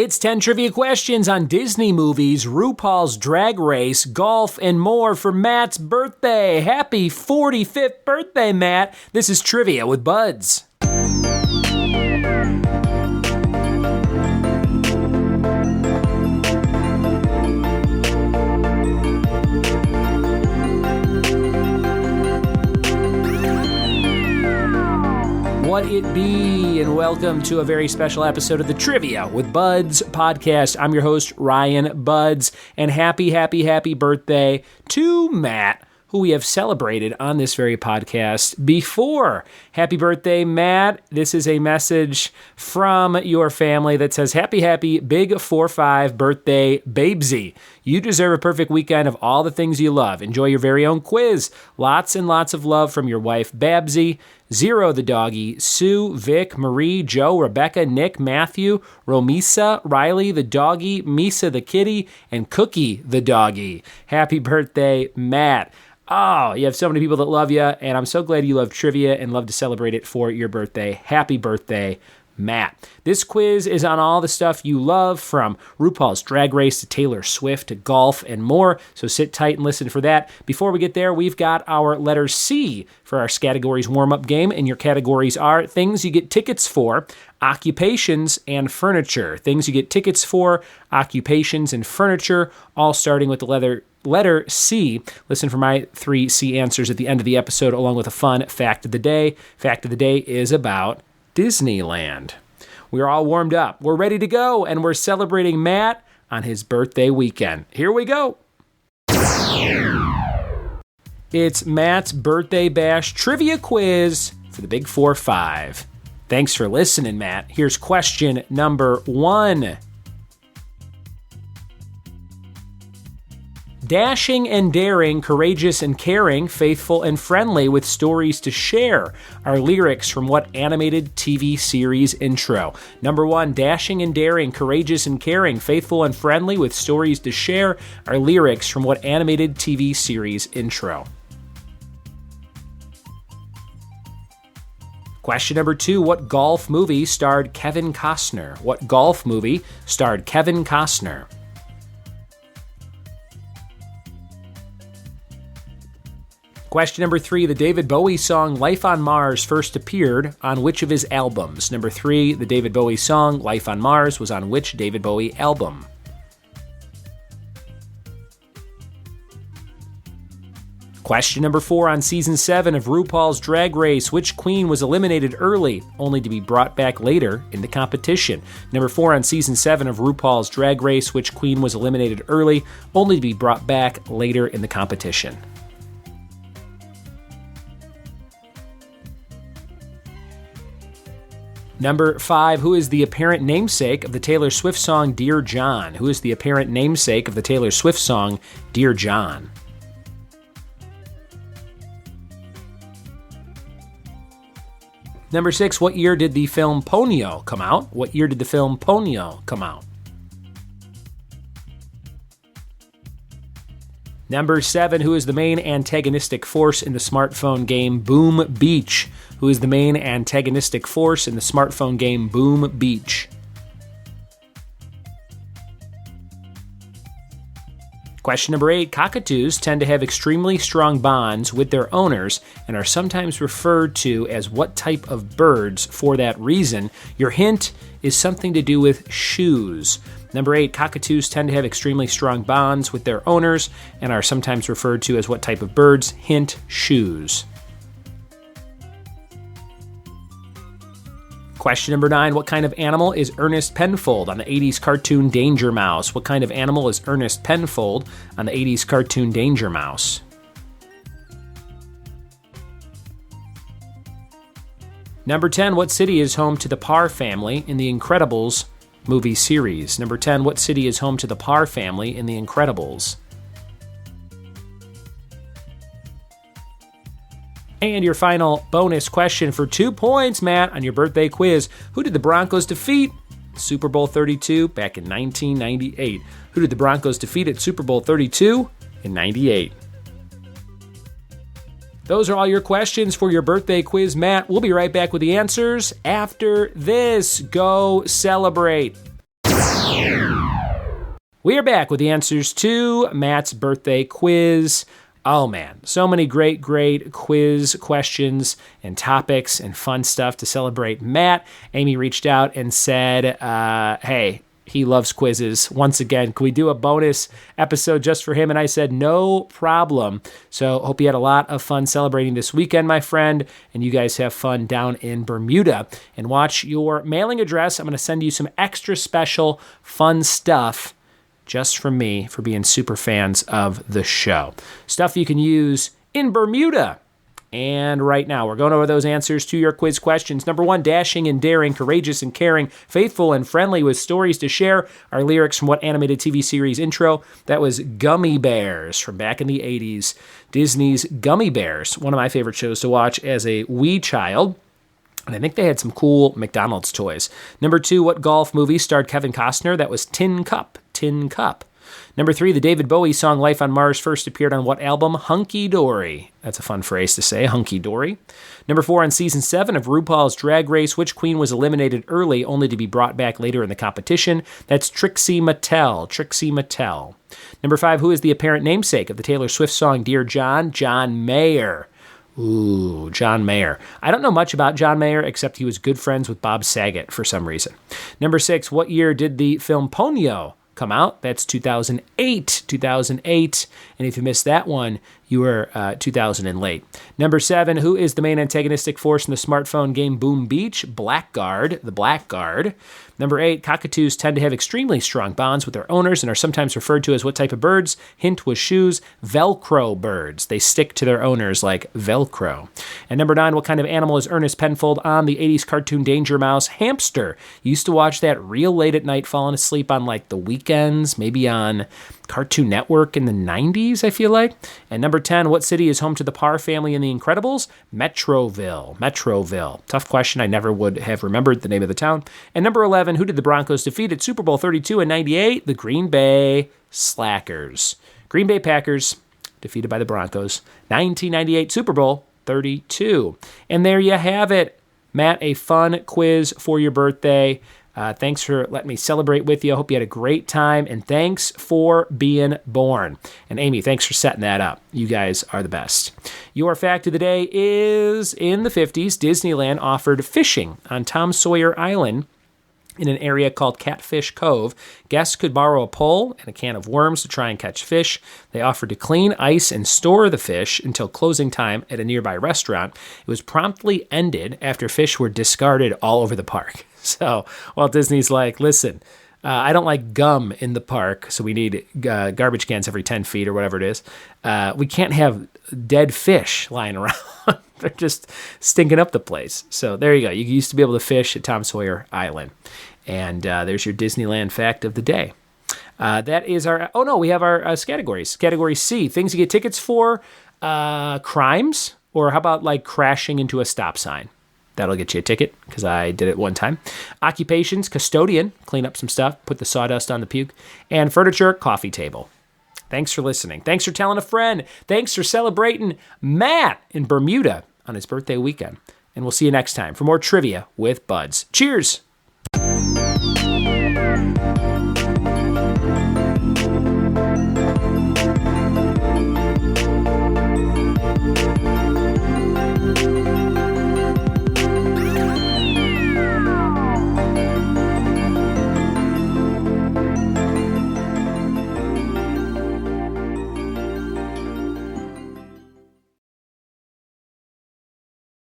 It's 10 trivia questions on Disney movies, RuPaul's Drag Race, golf, and more for Matt's birthday. Happy 45th birthday, Matt. This is Trivia with Buds. What it be, and welcome to a very special episode of the Trivia with Buds podcast. I'm your host, Ryan Buds, and happy birthday to Matt, who we have celebrated on this very podcast before. Happy birthday, Matt. This is a message from your family that says, happy big 4-5 birthday, Babsy. You deserve a perfect weekend of all the things you love. Enjoy your very own quiz. Lots and lots of love from your wife, Babsy, Zero the doggie, Sue, Vic, Marie, Joe, Rebecca, Nick, Matthew, Romisa, Riley the doggie, Misa the kitty, and Cookie the doggie. Happy birthday, Matt. Oh, you have so many people that love you, and I'm so glad you love trivia and love to celebrate it for your birthday. Happy birthday, Matt. This quiz is on all the stuff you love, from RuPaul's Drag Race to Taylor Swift to golf and more, so sit tight and listen for that. Before we get there, we've got our letter C for our categories warm-up game, and your categories are things you get tickets for, occupations, and furniture. Things you get tickets for, occupations, and furniture, all starting with the letter C. Listen for my 3 C answers at the end of the episode, along with a fun fact of the day. Fact of the day is about Disneyland. We're all warmed up. We're ready to go, and we're celebrating Matt on his birthday weekend. Here we go. It's Matt's Birthday Bash Trivia Quiz for the Big 4-5. Thanks for listening, Matt. Here's question number 1. Dashing and daring, courageous and caring, faithful and friendly with stories to share are lyrics from what animated TV series intro? Number 1, dashing and daring, courageous and caring, faithful and friendly with stories to share are lyrics from what animated TV series intro? Question number 2, what golf movie starred Kevin Costner? What golf movie starred Kevin Costner? Question number 3, the David Bowie song Life on Mars first appeared on which of his albums? Number 3, the David Bowie song Life on Mars was on which David Bowie album? Question number 4, on season 7 of RuPaul's Drag Race, which queen was eliminated early, only to be brought back later in the competition? Number 4, on season 7 of RuPaul's Drag Race, which queen was eliminated early, only to be brought back later in the competition? Number 5, who is the apparent namesake of the Taylor Swift song Dear John? Who is the apparent namesake of the Taylor Swift song Dear John? Number 6, what year did the film Ponyo come out? What year did the film Ponyo come out? Number 7, who is the main antagonistic force in the smartphone game Boom Beach? Who is the main antagonistic force in the smartphone game Boom Beach? Question number 8, cockatoos tend to have extremely strong bonds with their owners and are sometimes referred to as what type of birds for that reason? Your hint is something to do with shoes. Number 8, cockatoos tend to have extremely strong bonds with their owners and are sometimes referred to as what type of birds? Hint, shoes. Question number 9, what kind of animal is Ernest Penfold on the 80s cartoon Danger Mouse? What kind of animal is Ernest Penfold on the 80s cartoon Danger Mouse? Number 10, what city is home to the Parr family in The Incredibles movie series? Number 10, what city is home to the Parr family in The Incredibles? And your final bonus question for 2 points, Matt, on your birthday quiz. Who did the Broncos defeat at Super Bowl 32 back in 1998? Who did the Broncos defeat at Super Bowl 32 in 98? Those are all your questions for your birthday quiz, Matt. We'll be right back with the answers after this. Go celebrate. We are back with the answers to Matt's birthday quiz. Oh man, so many great quiz questions and topics and fun stuff to celebrate Matt. Amy reached out and said, hey, he loves quizzes. Once again, can we do a bonus episode just for him? And I said, no problem. So hope you had a lot of fun celebrating this weekend, my friend, and you guys have fun down in Bermuda. And watch your mailing address. I'm going to send you some extra special fun stuff just from me for being super fans of the show. Stuff you can use in Bermuda. And right now, we're going over those answers to your quiz questions. Number 1, dashing and daring, courageous and caring, faithful and friendly with stories to share. Our lyrics from what animated TV series intro? That was Gummy Bears from back in the 80s. Disney's Gummy Bears, one of my favorite shows to watch as a wee child. And I think they had some cool McDonald's toys. Number 2, what golf movie starred Kevin Costner? That was Tin Cup. Tin Cup. Number 3, the David Bowie song Life on Mars first appeared on what album? Hunky Dory. That's a fun phrase to say, Hunky Dory. Number 4, on season 7 of RuPaul's Drag Race, which queen was eliminated early only to be brought back later in the competition? That's Trixie Mattel. Trixie Mattel. Number 5, who is the apparent namesake of the Taylor Swift song Dear John? John Mayer. Ooh, John Mayer. I don't know much about John Mayer, except he was good friends with Bob Saget for some reason. Number 6, what year did the film Ponyo come out? That's 2008. 2008. And if you missed that one, you were 2000 and late. Number 7, who is the main antagonistic force in the smartphone game Boom Beach? Blackguard, the Blackguard. Number 8, cockatoos tend to have extremely strong bonds with their owners and are sometimes referred to as what type of birds? Hint was shoes. Velcro birds. They stick to their owners like Velcro. And number 9, what kind of animal is Ernest Penfold on the 80s cartoon Danger Mouse? Hamster. You used to watch that real late at night, falling asleep on like the weekends, maybe on Cartoon Network in the 90s, I feel like. And number 10, what city is home to the Parr family in The Incredibles? Metroville. Metroville. Tough question. I never would have remembered the name of the town. And number 11, who did the Broncos defeat at Super Bowl 32 and 98? The Green Bay Slackers. Green Bay Packers defeated by the Broncos. 1998 Super Bowl 32. And there you have it. Matt, a fun quiz for your birthday. Thanks for letting me celebrate with you. I hope you had a great time, and thanks for being born. And Amy, thanks for setting that up. You guys are the best. Your fact of the day is, in the 50s, Disneyland offered fishing on Tom Sawyer Island in an area called Catfish Cove. Guests could borrow a pole and a can of worms to try and catch fish. They offered to clean, ice, and store the fish until closing time at a nearby restaurant. It was promptly ended after fish were discarded all over the park. So Walt Disney's like, listen, I don't like gum in the park, so we need garbage cans every 10 feet or whatever it is. We can't have dead fish lying around. They're just stinking up the place. So there you go. You used to be able to fish at Tom Sawyer Island. And there's your Disneyland fact of the day. That is our... Oh, no, we have our categories. Category C, things you get tickets for, crimes, or how about like crashing into a stop sign? That'll get you a ticket, because I did it one time. Occupations, custodian, clean up some stuff, put the sawdust on the puke. And furniture, coffee table. Thanks for listening. Thanks for telling a friend. Thanks for celebrating Matt in Bermuda on his birthday weekend. And we'll see you next time for more trivia with Buds. Cheers!